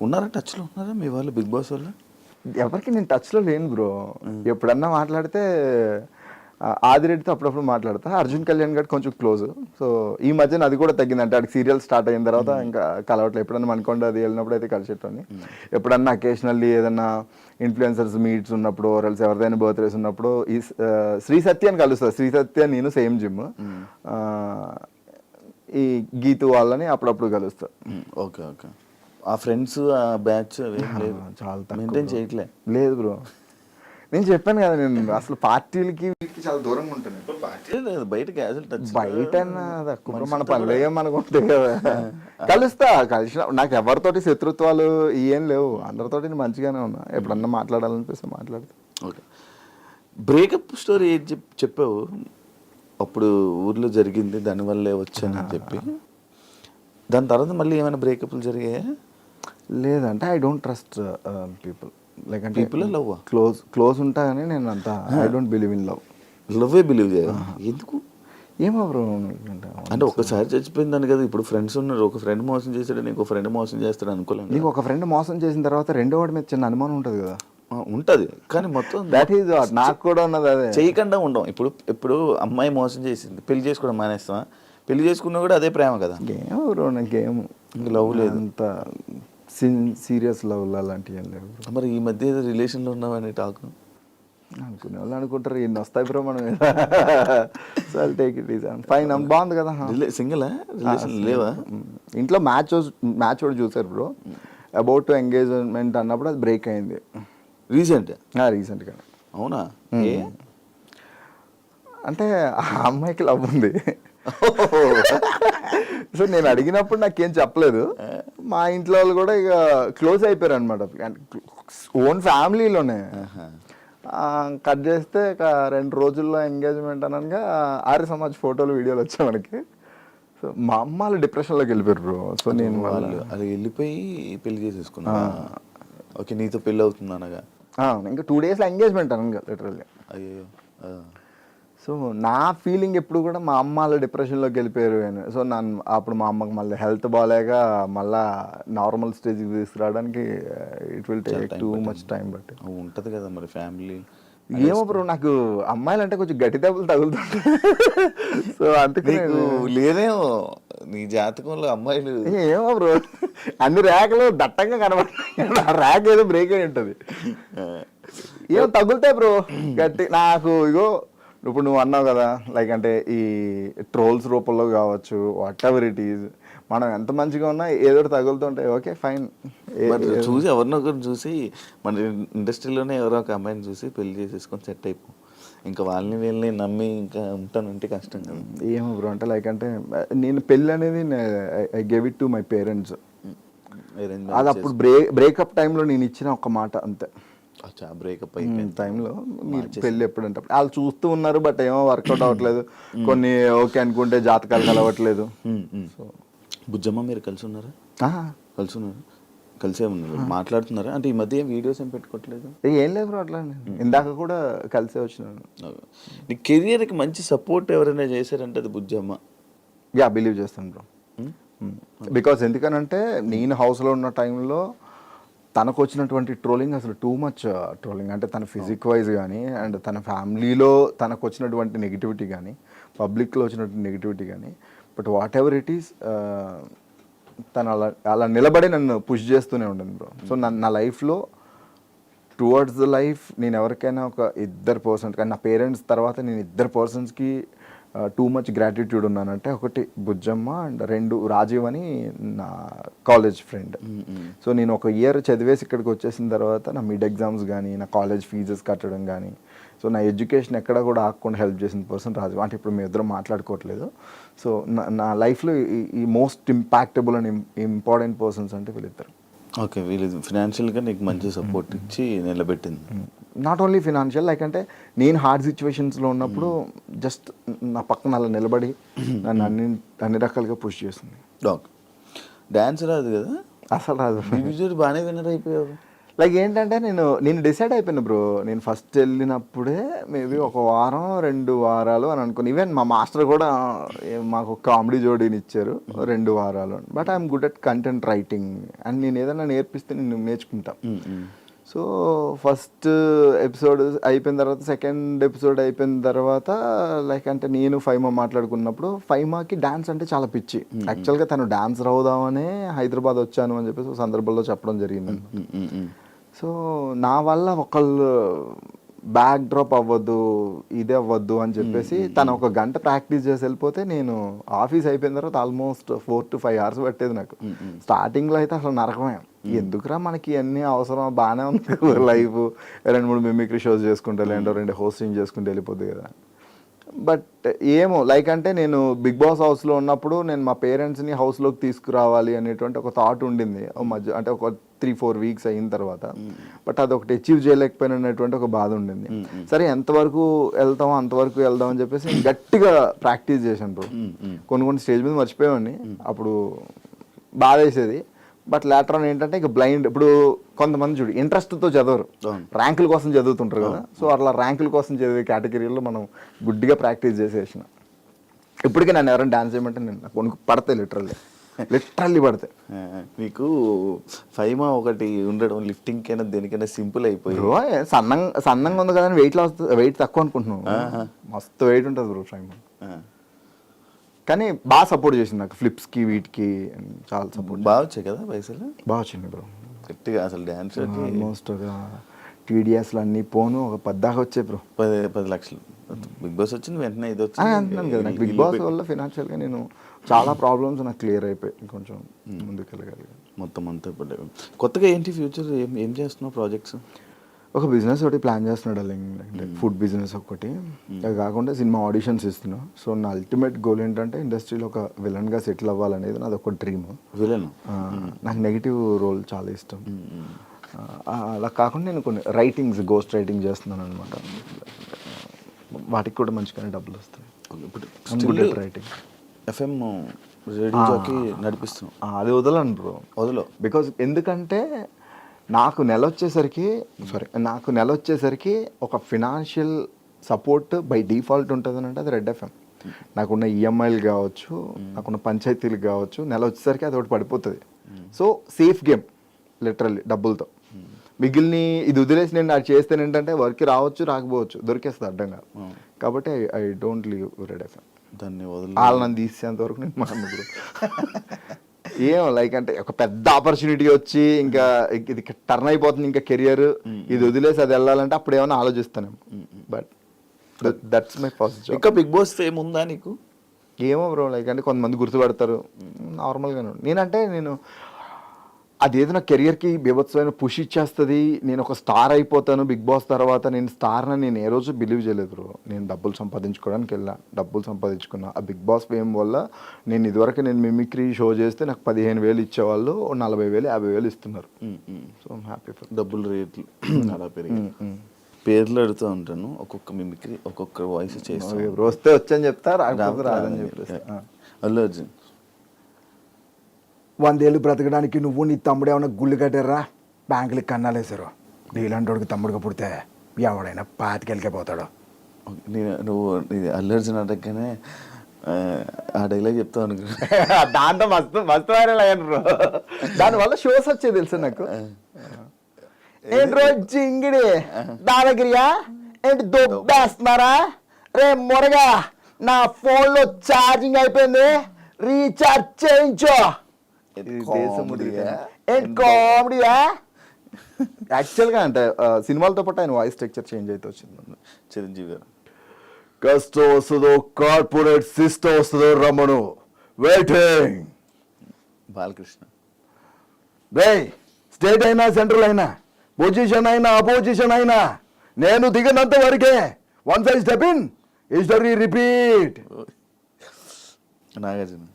ఉన్నారా టచ్లో ఉన్నారా మీ వాళ్ళు బిగ్ బాస్ వాళ్ళు? ఎవరికి నేను టచ్లో లేను బ్రో. ఎప్పుడన్నా మాట్లాడితే ఆదిరెడ్డితో అప్పుడప్పుడు మాట్లాడతా. అర్జున్ కళ్యాణ్ గారు కొంచెం క్లోజ్. సో ఈ మధ్యన అది కూడా తగ్గింది. అంటే ఆడికి సీరియల్ స్టార్ట్ అయిన తర్వాత ఇంకా కలవట్లేదు. ఎప్పుడన్నా మనకొండ అది వెళ్ళినప్పుడు అయితే కలిసేటోని. ఎప్పుడన్నా అకేషనల్లీ ఏదన్నా ఇన్ఫ్లుయెన్సర్స్ మీట్స్ ఉన్నప్పుడు ఆర్ఎల్స్ ఎవరిదైనా బర్త్డేస్ ఉన్నప్పుడు ఈ శ్రీ సత్య అని కలుస్తుంది. శ్రీ సత్య నేను సేమ్ జిమ్. ఈ గీతు వాళ్ళని అప్పుడప్పుడు కలుస్తా. Okay okay. ఆ ఫ్రెండ్స్ ఆ బ్యాచ్ చాలా మెయింటైన్ చేయట్లే? లేదు బ్రో, నేను చెప్పాను కదా నేను అసలు పార్టీలకి వీటికి చాలా దూరంగా ఉంటాను. పార్టీ లేదు, బయట క్యాజువల్ టచ్. బయట తక్కువ మన పనులు ఏమనుకుంటే కదా కలుస్తా. కలిసిన నాకు ఎవరితోటి శత్రుత్వాలు ఏం లేవు. అందరితోటి నేను మంచిగానే ఉన్నా. ఎప్పుడన్నా మాట్లాడాలనిపిస్తే మాట్లాడతా. ఓకే. బ్రేకప్ స్టోరీ ఏం చెప్పావు అప్పుడు? ఊర్లో జరిగింది, దానివల్లే వచ్చానని చెప్పి. దాని తర్వాత మళ్ళీ ఏమైనా బ్రేకప్లు జరిగాయా? లేదంటే I don't trust people. Like అంటే పీపుల్ లవ్ క్లోజ్ ఉంటా కానీ నేను అంతా I don't believe in love. లవ్వే బిలీవ్ చేయాలి ఎందుకు? ఏమో బ్రో, అంటే ఒక్కసారి చచ్చిపోయిందని కదా. ఇప్పుడు ఫ్రెండ్స్ ఉన్నారు, ఒక ఫ్రెండ్ మోసం చేశాడు, ఇంకో ఫ్రెండ్ మోసం చేస్తాడు అనుకోలేము. నీకు ఒక ఫ్రెండ్ మోసం చేసిన తర్వాత రెండో వాడి మీద చిన్న అనుమానం ఉంటుంది కదా. ఉంటుంది కానీ మొత్తం దట్ ఈజ్ నాకు కూడా ఉన్నది అదే. చేయకుండా ఉండం. ఇప్పుడు అమ్మాయి మోసం చేసింది, పెళ్లి చేసుకోవడం మానేస్తామా? పెళ్లి చేసుకున్నా కూడా అదే ప్రేమ కదా. ఏమో బ్రో, నాకేం లవ్ లేదు, అంత సీరియస్ లవ్ అలాంటివి ఏం లేవు. మరి ఈ మధ్య ఏదో రిలేషన్లో ఉన్నామని టాక్ అనుకునే వాళ్ళు అనుకుంటారు ఎన్ని వస్తాయి బ్రో మనం. So take it is fine. బాగుంది కదా. సింగిల్ రిలేషన్ లేవా? ఇంట్లో మ్యాచ్ కూడా చూసారు బ్రో. అబౌట్ టు ఎంగేజ్మెంట్ అన్నప్పుడు అది బ్రేక్ అయింది రీసెంట్గా. అవునా? అంటే ఆ అమ్మాయికి లవ్ ఉంది. సో నేను అడిగినప్పుడు నాకేం చెప్పలేదు. మా ఇంట్లో వాళ్ళు కూడా ఇక క్లోజ్ అయిపోయారు అనమాట. ఓన్ ఫ్యామిలీలోనే కట్ చేస్తే ఇక 2 రోజుల్లో ఎంగేజ్మెంట్ అనగా ఆర్య సమాజ్ ఫోటోలు వీడియోలు వచ్చాయి మనకి. సో మా అమ్మ వాళ్ళు డిప్రెషన్లోకి వెళ్ళిపోయారు బ్రో. సో నేను వాళ్ళు అది వెళ్ళిపోయి పెళ్లి చేసేసుకున్నా. ఓకే, నీతో పెళ్ళి అవుతుంది అనగా ఇంకా 2 days ఎంగేజ్మెంట్ అనగా లిటరల్లీ. అయ్యో. సో నా ఫీలింగ్ ఎప్పుడు కూడా మా అమ్మ వాళ్ళు డిప్రెషన్లోకి వెళ్ళిపోయారు అని. సో నన్ను అప్పుడు మా అమ్మకి మళ్ళీ హెల్త్ బాగాలేక మళ్ళీ నార్మల్ స్టేజ్కి తీసుకురావడానికి it will take too much time. But ఉంటుంది కదా మరి ఫ్యామిలీ. ఏమో బ్రో, నాకు అమ్మాయిలు అంటే కొంచెం గట్టి దెబ్బలు తగులుతుంటాయి. సో అందుకే లేదేమో నీ జాతకంలో అమ్మాయిలు. ఏమో బ్రో, అన్ని ర్యాకులు దట్టంగా కనబడతాయి. ర్యాక్ ఏదో బ్రేక్ అయి ఉంటుంది. ఏమో తగులుతాయి బ్రో గట్టి. నాకు ఇగో ఇప్పుడు నువ్వు అన్నావు కదా, లైక్ అంటే ఈ ట్రోల్స్ రూపంలో కావచ్చు, వాట్ ఎవర్ ఇట్ ఈజ్, మనం ఎంత మంచిగా ఉన్నా ఏదో తగులుతుంటాయి. Okay fine. చూసి ఎవరినొకరిని చూసి మన ఇండస్ట్రీలోనే ఎవరో ఒక అమ్మాయిని చూసి పెళ్లి చేసేసుకొని సెట్ అయిపో. ఇంకా వాళ్ళని నమ్మి ఇంకా ఉంటానంటే కష్టం కదా. ఏమో బ్రో, అంటే లైక్ అంటే నేను పెళ్ళి అనేది I gave it to my parents. అది అప్పుడు బ్రేకప్ టైంలో నేను ఇచ్చిన ఒక మాట అంతే. బ్రేకప్ అయిపోయిన టైంలో మీరు పెళ్ళి ఎప్పుడంటే వాళ్ళు చూస్తూ ఉన్నారు, బట్ ఏమో వర్కౌట్ అవ్వట్లేదు. కొన్ని ఓకే అనుకుంటే జాతకాలు కలవట్లేదు. సో బుజ్జమ్మ మీరు కలిసి ఉన్నారా? కలిసి ఉన్నారు, కలిసే ఉన్నారు, మాట్లాడుతున్నారా? అంటే ఈ మధ్య వీడియోస్ ఏం పెట్టుకోవట్లేదు? ఏం లేదు బ్రో, అట్లా ఇందాక కూడా కలిసే వచ్చినాను. నీ కెరియర్కి మంచి సపోర్ట్ ఎవరైనా చేశారంటే అది బుజ్జమ్మ. బిలీవ్ చేస్తాను బ్రో. బికాస్ ఎందుకనంటే నేను హౌస్లో ఉన్న టైంలో తనకు వచ్చినటువంటి ట్రోలింగ్ అసలు టూ మచ్ ట్రోలింగ్. అంటే తన ఫిజిక్ వైజ్ కానీ అండ్ తన ఫ్యామిలీలో తనకు వచ్చినటువంటి నెగిటివిటీ కానీ, పబ్లిక్లో వచ్చినటువంటి నెగిటివిటీ కానీ, but what ever it is తను అలా నిలబడి నన్ను పుష్ చేస్తూనే ఉండను బ్రో. సో నా లైఫ్లో టువర్డ్స్ ద లైఫ్ నేను ఎవరికైనా ఒక 2 పర్సన్స్, కానీ నా పేరెంట్స్ తర్వాత నేను 2 పర్సన్స్కి టూ మచ్ గ్రాటిట్యూడ్ ఉన్నానంటే, ఒకటి బుజ్జమ్మ అండ్ 2 రాజీవ్ అని నా కాలేజ్ ఫ్రెండ్. సో నేను ఒక ఇయర్ చదివేసి ఇక్కడికి వచ్చేసిన తర్వాత నా మిడ్ ఎగ్జామ్స్ కానీ, నా కాలేజ్ ఫీజెస్ కట్టడం కానీ, సో నా ఎడ్యుకేషన్ ఎక్కడ కూడా ఆగకుండా హెల్ప్ చేసిన పర్సన్ రాజీవ్. అంటే ఇప్పుడు మేము ఇద్దరం మాట్లాడుకోవట్లేదు. సో నా లైఫ్లో ఈ most impactable and important persons అంటే వీళ్ళిద్దరు. ఓకే, వీళ్ళు ఫినాన్షియల్గా నీకు మంచి సపోర్ట్ ఇచ్చి నిలబెట్టింది. నాట్ ఓన్లీ ఫినాన్షియల్, లైక్ అంటే నేను హార్డ్ సిచ్యువేషన్స్లో ఉన్నప్పుడు జస్ట్ నా పక్కన అలా నిలబడి నన్ను అన్ని రకాలుగా పుష్ చేస్తుంది. డాన్స్ రాదు కదా? అసలు రాదు. బాగానే విన్నర్ అయిపోయావు. లైక్ ఏంటంటే నేను డిసైడ్ అయిపోయాను బ్రో. నేను ఫస్ట్ వెళ్ళినప్పుడే మేబీ ఒక వారం 2 వారాలు అని అనుకుని, ఈవెన్ మా మాస్టర్ కూడా మాకు కామెడీ జోడీని ఇచ్చారు 2 వారాలు. But I'm good at content writing and నేను ఏదైనా నేర్పిస్తే నేను నేర్చుకుంటా. సో ఫస్ట్ ఎపిసోడ్ అయిపోయిన తర్వాత, సెకండ్ ఎపిసోడ్ అయిపోయిన తర్వాత లైక్ అంటే నేను ఫైమా మాట్లాడుకున్నప్పుడు, ఫైమాకి డాన్స్ అంటే చాలా పిచ్చి. యాక్చువల్గా తను డాన్సర్ అవుదామనే హైదరాబాద్ వచ్చాను అని చెప్పేసి ఒక సందర్భంలో చెప్పడం జరిగింది. సో నా వల్ల ఒకళ్ళు బ్యాక్ డ్రాప్ అవ్వద్దు, ఇదే అవ్వద్దు అని చెప్పేసి తను 1 గంట ప్రాక్టీస్ చేసి వెళ్ళిపోతే, నేను ఆఫీస్ అయిపోయిన తర్వాత ఆల్మోస్ట్ 4 to 5 hours పట్టేది నాకు. స్టార్టింగ్లో అయితే అసలు నరకమే. ఎందుకురా మనకి అన్నీ అవసరం, బాగానే ఉంది లైఫ్, 2-3 మిమిక్రీ షోస్ చేసుకుంటే, లేదంటే 2 హోస్టింగ్ చేసుకుంటే వెళ్ళిపోద్ది కదా. బట్ ఏమో లైక్ అంటే నేను బిగ్ బాస్ హౌస్లో ఉన్నప్పుడు నేను మా పేరెంట్స్ని హౌస్లోకి తీసుకురావాలి అనేటువంటి ఒక థాట్ ఉండింది మధ్య, అంటే ఒక 3-4 వీక్స్ అయిన తర్వాత. బట్ అదొకటి అచీవ్ చేయలేకపోయిన అనేటువంటి ఒక బాధ ఉండింది. సరే ఎంతవరకు వెళ్తామో అంతవరకు వెళ్దాం అని చెప్పేసి గట్టిగా ప్రాక్టీస్ చేశాను బ్రో. కొన్ని స్టేజ్ మీద మర్చిపోయేవాడిని, అప్పుడు బాధ వేసేది. బట్ లేటర్ ఆన్ ఏంటంటే ఇక బ్లైండ్, ఇప్పుడు కొంతమంది చూడు ఇంట్రెస్ట్తో చదవరు, ర్యాంకుల కోసం చదువుతుంటారు కదా. సో అట్లా ర్యాంకుల కోసం చదివే కేటగిరీలో మనం గుడ్డిగా ప్రాక్టీస్ చేసేసిన. ఇప్పటికీ నన్ను ఎవరైనా డాన్స్ చేయమంటే నేను కొనుక్కు పడతాయి, లిటరల్లీ పడతాయి. మీకు ఫైమా ఒకటి ఉండడం లిఫ్టింగ్ కైనా దేనికైనా సింపుల్ అయిపోయి, సన్నంగా ఉంది కదా అని వెయిట్ తక్కువ అనుకుంటున్నావు. మస్తు వెయిట్ ఉంటుంది బ్రో ఫైమా. కానీ బాగా సపోర్ట్ చేసింది నాకు, ఫ్లిప్స్కి వీటికి చాలా సపోర్ట్. బాగా వచ్చాయి కదా పైసలు? బాగా వచ్చింది బ్రో గట్టిగా. అసలు డ్యాన్స్ ఆల్మోస్ట్ ఒక TDSలు అన్నీ పోను ఒక 10 దాకా వచ్చాయి బ్రో. 10 లక్షలు. బిగ్ బాస్ వచ్చింది వెంటనే ఇది అంటున్నాను కదా, నాకు బిగ్ బాస్ వల్ల ఫినాన్షియల్గా నేను చాలా ప్రాబ్లమ్స్ నాకు క్లియర్ అయిపోయి కొంచెం ముందుకు వెళ్ళగలిగాను. మొత్తం అంతా పడ్డాయి. కొత్తగా ఏంటి ఫ్యూచర్, ఏం చేస్తున్నావు ప్రాజెక్ట్స్? ఒక బిజినెస్ ఒకటి ప్లాన్ చేస్తున్నాడు, అంటే ఫుడ్ బిజినెస్ ఒకటి. అది కాకుండా సినిమా ఆడిషన్స్ ఇస్తున్నా. సో నా అల్టిమేట్ గోల్ ఏంటంటే ఇండస్ట్రీలో ఒక విలన్గా సెటిల్ అవ్వాలనేది నాది ఒక డ్రీమ్. విలన్ నాకు నెగిటివ్ రోల్ చాలా ఇష్టం. అలా కాకుండా నేను కొన్ని రైటింగ్స్, గోస్ట్ రైటింగ్ చేస్తున్నాను అనమాట. వాటికి కూడా మంచిగానే డబ్బులు వస్తాయి. ఇప్పుడు రైటింగ్ FM రేడియోకి నడిపిస్తున్నాం. అది వదలను బ్రో, బికాజ్ ఎందుకంటే నాకు నెల వచ్చేసరికి ఒక ఫినాన్షియల్ సపోర్ట్ బై డిఫాల్ట్ ఉంటుంది అంటే అది రెడ్ FM. నాకున్న EMIలు కావచ్చు, నాకున్న పంచాయతీలు కావచ్చు, నెల వచ్చేసరికి అది ఒకటి పడిపోతుంది. సో సేఫ్ గేమ్ లిటరల్లీ డబ్బులతో. మిగిలిన ఇది వదిలేసి నేను అది చేస్తాను ఏంటంటే వర్క్ రావచ్చు, రాకపోవచ్చు, దొరికేస్తుంది అడ్డంగా. కాబట్టి I don't leave red FM. దాన్ని వాళ్ళు నన్ను తీసేంత వరకు నేను మానదు. ఏం లైక్ అంటే ఒక పెద్ద ఆపర్చునిటీ వచ్చి ఇంకా ఇది టర్న్ అయిపోతుంది ఇంకా కెరియర్, ఇది వదిలేసి అది వెళ్ళాలంటే అప్పుడు ఏమైనా ఆలోచిస్తాను. But that's my first job. ఇంకా బిగ్ బాస్ ఫేమ్ ఉందా నీకు? ఏమో బ్రో, లైక్ అంటే కొంతమంది గుర్తుపడతారు నార్మల్గానే. నేను అదేదో నా కెరియర్కి బీభత్సమైన పుష్ ఇచ్చేస్తుంది, నేను ఒక స్టార్ అయిపోతాను బిగ్ బాస్ తర్వాత. నేను స్టార్ని నేను ఏ రోజు బిలీవ్ చేయలేదు బ్రో. నేను డబ్బులు సంపాదించుకోవడానికి డబ్బులు సంపాదించుకున్నా. ఆ బిగ్ బాస్ ఫేమ్ వల్ల నేను ఇదివరకు నేను మిమిక్రీ షో చేస్తే నాకు 15,000 ఇచ్చేవాళ్ళు, 40,000, 50,000 ఇస్తున్నారు. So I'm happy for. డబ్బులు రేట్లు అలా పెరిగి పేర్లు అడుగుతూ ఉంటాను, ఒక్కొక్క మిమిక్రీ ఒక్కొక్క వాయిస్ చేస్తాను. వస్తే వచ్చని చెప్తా, రాకపోతే రాదని చెప్పేసి. అల్లు అర్జున్ 100 ఏళ్ళు బ్రతకడానికి నువ్వు నీ తమ్ముడు ఏమైనా గుళ్ళు కట్టారా, బ్యాంకులకి కన్నాలేసారు. నీలాంటి వాడికి తమ్ముడుగా పుడితే ఎవడైనా 25 పోతాడు. నువ్వు అల్లు అర్జున్ అడగగానే ఆ డైలాగ్ చెప్తావు అనుకో. దాంతో మస్తు వైరల్ అయ్యాను బ్రో. దానివల్ల షోస్ వచ్చేది తెలుసు నాకు. ఏంటి రోజు జింగిడి దాదాగిరియా ఏంటి దొబ్బేస్తున్నారా, రే మొరగా నా ఫోన్లో ఛార్జింగ్ అయిపోయింది, రీఛార్జ్ చేయించో. కామెడీయా యాక్చువల్గా అంటే సినిమాలతో పాటు ఆయన వాయిస్ స్ట్రక్చర్ చేంజ్ అయితే వచ్చింది. చిరంజీవి గారు కష్టం వస్తుందో కార్పొరేట్ సిస్టమ్ వస్తుందో రమ్మను వెయిటింగ్. బాలకృష్ణ స్టేట్ అయినా సెంట్రల్ అయినా పొజిషన్ అయినా అపోజిషన్ అయినా నేను దిగినంత వరకే. Once I step in history repeat. Nagarjuna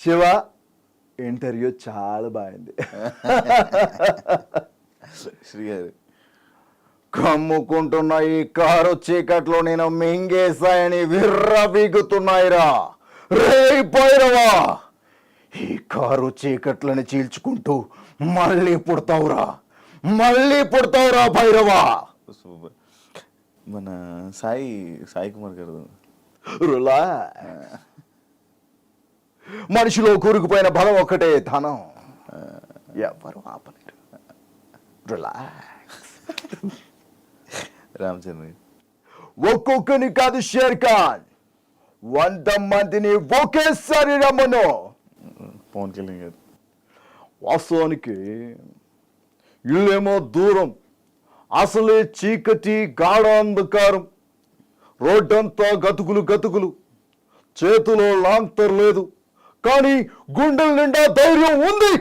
Shiva interview చాలా బాగుంది. శ్రీగారు కమ్ముకుంటున్న ఈ కారు చీకట్లో నేను మింగేశాయని విర్ర బీగుతున్నాయిరా. రే పోయిరవా, ఈ కారు చీకట్లని చీల్చుకుంటూ మళ్ళీ పుడతావురా భైరవా. సూపర్. మన సాయి కుమార్ గారు రులా మనిషిలో కూరుకుపోయిన బలం ఒక్కటే ధనం, ఎవరు ఆపలేరు. రిలాక్స్. రామచంద్ర గారు ఒక్కొక్కని కాదు షేర్ ఖాన్, 100 మందిని ఒకేసారి రమ్మను. పవన్ కళ్యాణ్ గారు వాస్తవానికి ఇల్లేమో దూరం, అసలే చీకటి గాఢ అంధకారం, రోడ్డంతా గతుకులు, చేతిలో లాంతర్ లేదు, కానీ గుండెల నిండా ధైర్యం ఉంది.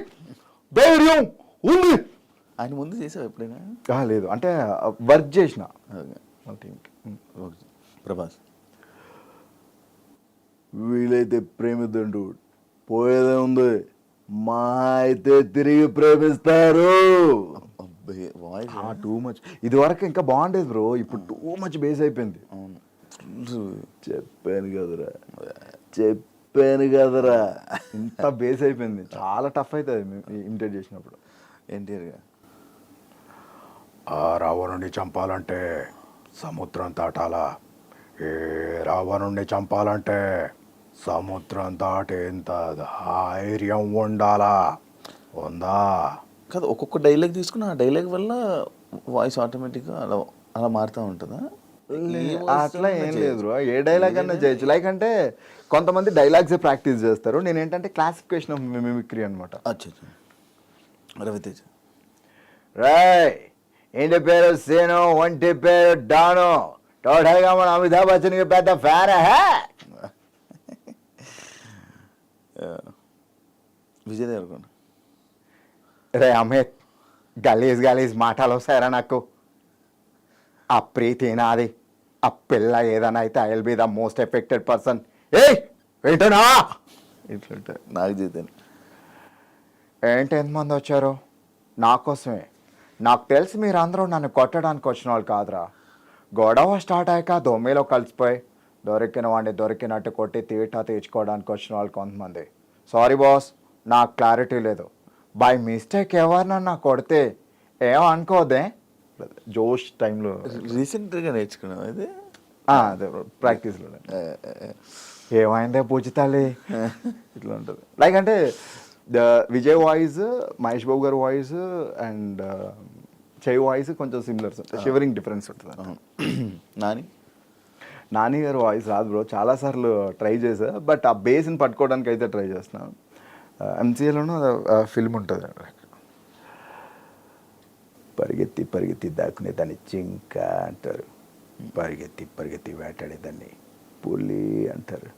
ఆయన ముందు చేసావు ఎప్పుడైనా? లేదు, అంటే వర్క్ చేసిన టీంకి. ప్రభాస్ వీలైతే ప్రేమిద్దండు, పోయేదే ఉంది, మా అయితే తిరిగి ప్రేమిస్తారు. Voice too much. ఇది వరకు ఇంకా బాగుండేది బ్రో, ఇప్పుడు టూ మచ్ బేస్ అయిపోయింది. చెప్పాను కదరా ఇంత బేస్ అయిపోయింది, చాలా టఫ్ అవుతుంది ఇమిటేట్ చేసినప్పుడు. ఎన్టీఆర్ గారు ఆ రావణుని చంపాలంటే సముద్రం దాటాలా, ఏ రావణుణ్ణి చంపాలంటే సముద్రం దాటేంత ధైర్యం ఉండాలా, ఉందా? కాదు, ఒక్కొక్క డైలాగ్ తీసుకుని ఆ డైలాగ్ వల్ల వాయిస్ ఆటోమేటిక్గా అలా మారుతూ ఉంటుందా? అట్లా ఏం లేదు, ఏ డైలాగ్ అన్నా చేయొచ్చు. లైక్ అంటే కొంతమంది డైలాగ్సే ప్రాక్టీస్ చేస్తారు, నేను ఏంటంటే క్లాసిఫికేషన్ ఆఫ్ మిమిక్రీ అనమాట. అచ్చా, రవితేజ రాయ్ ఇంటి పేరు సేను, ఒంటి పేరు డాను, టోటల్గా మన అమితాబ్ బచ్చన్కి పెద్ద ఫ్యాన్. విజయ్ దేవరకొండ రే అమిత్, గలీజ్ మాటలు వస్తాయరా నాకు. ఆ ప్రీతి నాది, ఆ పిల్ల ఏదైనా అయితే I will be the most affected person. ఏంటనా ఇట్లా నాకు చేద్దాను. ఏంటి ఎంతమంది వచ్చారు? నా కోసమే. నాకు తెలిసి మీరు అందరూ నన్ను కొట్టడానికి వచ్చిన వాళ్ళు కాదురా. గొడవ స్టార్ట్ అయ్యాక దొమ్మిలో కలిసిపోయి దొరికిన వాడిని దొరికినట్టు కొట్టి తీటా తీర్చుకోవడానికి వచ్చిన వాళ్ళు కొంతమంది. సారీ బాస్, నాకు క్లారిటీ లేదు. బై మిస్టేక్ ఎవరినన్నా కొడితే ఏమనుకోదే. జోష్ టైంలో రీసెంట్గా నేర్చుకున్నావు అది? అదే ప్రాక్టీస్లో ఏమైందే పూజితాలి ఇట్లా ఉంటుంది. లైక్ అంటే విజయ్ వాయిస్, మహేష్ బాబు గారి వాయిస్ అండ్ చెయ్యి వాయిస్ కొంచెం సిమిలర్స్, షివరింగ్ డిఫరెన్స్ ఉంటుంది. నాని గారి వాయిస్ రాదు బ్రో, చాలాసార్లు ట్రై చేసా, బట్ ఆ బేస్ని పట్టుకోవడానికి అయితే ట్రై చేస్తున్నాను. ఎంసీఏలోనూ ఫిల్మ్ ఉంటుంది, పరిగెత్తి దాక్కునే దాన్ని జింక అంటారు, పరిగెత్తి వేటాడేదాన్ని పులి అంటారు.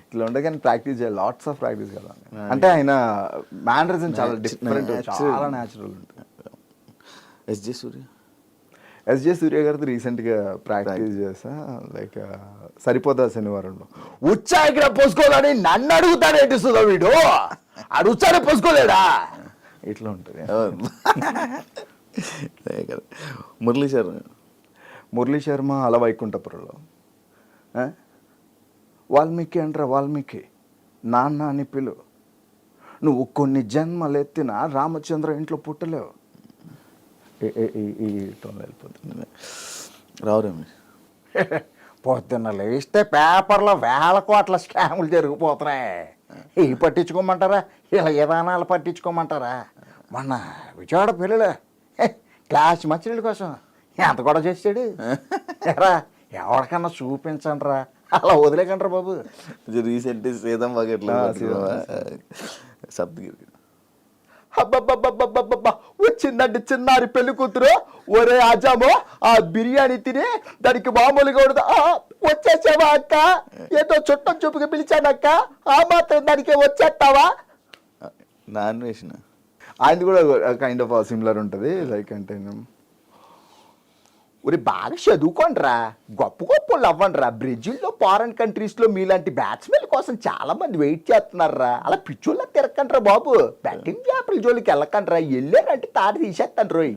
ఇట్లా ఉండే కానీ ప్రాక్టీస్ చేయాలి, లాట్స్ ఆఫ్ ప్రాక్టీస్ కదా. అంటే ఆయన మేనరిజం చాలా డిఫరెంట్, చాలా న్యాచురల్ ఉంటుంది. ఎస్జే సూర్య గారితో రీసెంట్గా ప్రాక్టీస్ చేసా. లైక్ సరిపోతా శనివారంలో ఉచ్చాయికి పోసుకోవాలని నన్ను అడుగుతాడేంటి సుధా వీడు, ఆడు ఉచ్చారే పోసుకోలేడా ఇట్లా ఉంటుంది. మురళీ శర్మ అలా వైకుంఠపురంలో వాల్మీకి అంటారా, వాల్మీకి నాన్న అని పిలు, నువ్వు కొన్ని జన్మలెత్తిన రామచంద్ర ఇంట్లో పుట్టలేవు. ఈ టోన్లో వెళ్ళిపోతుంది. రావురేమి పొద్దున్న లేస్తే పేపర్లో 1000 కోట్ల స్కాములు జరిగిపోతున్నాయి. ఇవి పట్టించుకోమంటారా, ఇలా విధానాలు పట్టించుకోమంటారా? మొన్న విజయవాడ పెళ్ళిలో క్లాస్ మచ్చినీళ్ళ కోసం ఎంత కూడా చేసాడు ఎరా, ఎవరికన్నా చూపించండి రా, అలా వదిలేకంటారా బాబు. రీసెంట్ సీతం బాగా సప్తగిరి వచ్చిందండి చిన్నారి పెళ్లి కూతురు, ఒరే ఆజామో ఆ బిర్యానీ తిని దానికి మామూలుగా ఉండదు. వచ్చేసావా అక్క, ఏదో చుట్టం చూపుగా పిలిచానక్క, ఆ మాత్రం దానికి వచ్చేస్తావా? నాన్ వేసిన ఆయనది కూడా కైండ్ ఆఫ్ సిమిలర్ ఉంటుంది. లైక్ అంటే ఒరే బాగా చదువుకోండిరా, గొప్ప వాళ్ళు అవ్వండిరా. బ్రెజిల్లో ఫారెన్ కంట్రీస్లో మీలాంటి బ్యాట్స్మెన్ కోసం చాలా మంది వెయిట్ చేస్తున్నారా. అలా పిచ్చోళ్ళ తిరగకండ్రా బాబు, బ్యాటింగ్ చేపల జోలికి వెళ్ళకండ్రా, వెళ్ళారంటే తాడు తీసేస్తాను రోయ్.